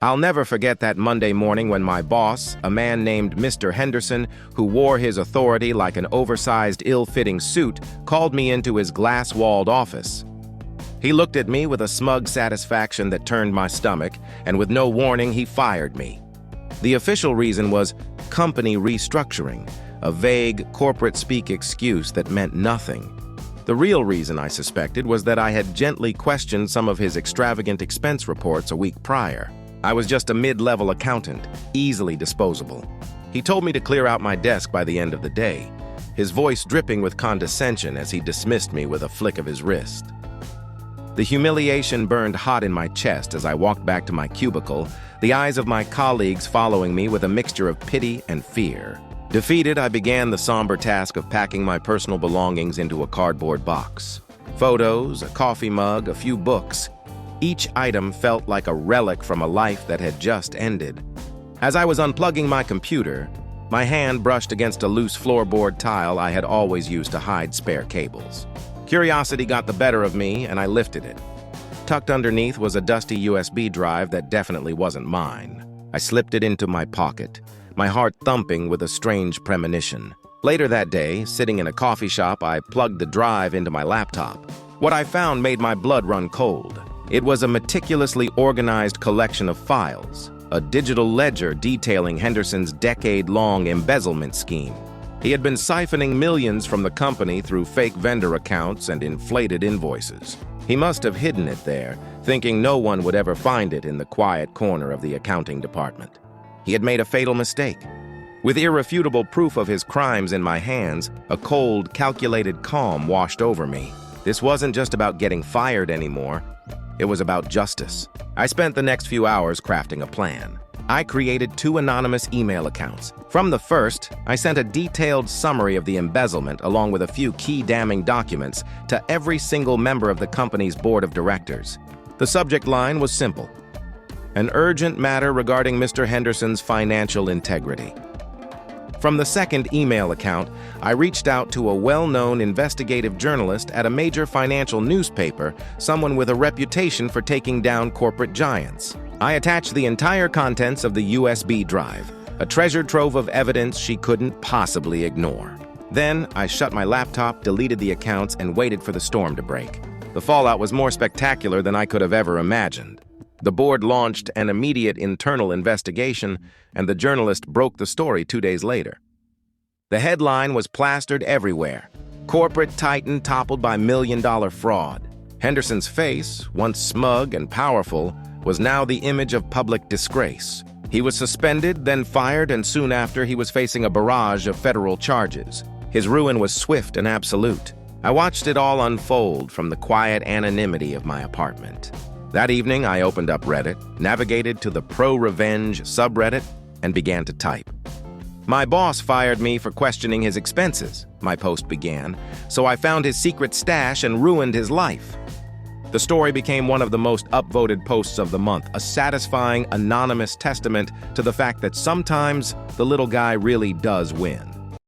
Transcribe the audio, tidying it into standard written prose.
I'll never forget that Monday morning when my boss, a man named Mr. Henderson, who wore his authority like an oversized, ill-fitting suit, called me into his glass-walled office. He looked at me with a smug satisfaction that turned my stomach, and with no warning, he fired me. The official reason was company restructuring, a vague, corporate-speak excuse that meant nothing. The real reason, I suspected, was that I had gently questioned some of his extravagant expense reports a week prior. I was just a mid-level accountant, easily disposable. He told me to clear out my desk by the end of the day, his voice dripping with condescension as he dismissed me with a flick of his wrist. The humiliation burned hot in my chest as I walked back to my cubicle, the eyes of my colleagues following me with a mixture of pity and fear. Defeated, I began the somber task of packing my personal belongings into a cardboard box. Photos, a coffee mug, a few books. Each item felt like a relic from a life that had just ended. As I was unplugging my computer, my hand brushed against a loose floorboard tile I had always used to hide spare cables. Curiosity got the better of me, and I lifted it. Tucked underneath was a dusty USB drive that definitely wasn't mine. I slipped it into my pocket, my heart thumping with a strange premonition. Later that day, sitting in a coffee shop, I plugged the drive into my laptop. What I found made my blood run cold. It was a meticulously organized collection of files, a digital ledger detailing Henderson's decade-long embezzlement scheme. He had been siphoning millions from the company through fake vendor accounts and inflated invoices. He must have hidden it there, thinking no one would ever find it in the quiet corner of the accounting department. He had made a fatal mistake. With irrefutable proof of his crimes in my hands, a cold, calculated calm washed over me. This wasn't just about getting fired anymore. It was about justice. I spent the next few hours crafting a plan. I created 2 anonymous email accounts. From the first, I sent a detailed summary of the embezzlement along with a few key damning documents to every single member of the company's board of directors. The subject line was simple: an urgent matter regarding Mr. Henderson's financial integrity. From the second email account, I reached out to a well-known investigative journalist at a major financial newspaper, someone with a reputation for taking down corporate giants. I attached the entire contents of the USB drive, a treasure trove of evidence she couldn't possibly ignore. Then, I shut my laptop, deleted the accounts, and waited for the storm to break. The fallout was more spectacular than I could have ever imagined. The board launched an immediate internal investigation, and the journalist broke the story 2 days later. The headline was plastered everywhere: "Corporate Titan toppled by million-dollar fraud." Henderson's face, once smug and powerful, was now the image of public disgrace. He was suspended, then fired, and soon after he was facing a barrage of federal charges. His ruin was swift and absolute. I watched it all unfold from the quiet anonymity of my apartment. That evening, I opened up Reddit, navigated to the pro-revenge subreddit, and began to type. "My boss fired me for questioning his expenses," my post began, "so I found his secret stash and ruined his life." The story became one of the most upvoted posts of the month, a satisfying, anonymous testament to the fact that sometimes the little guy really does win.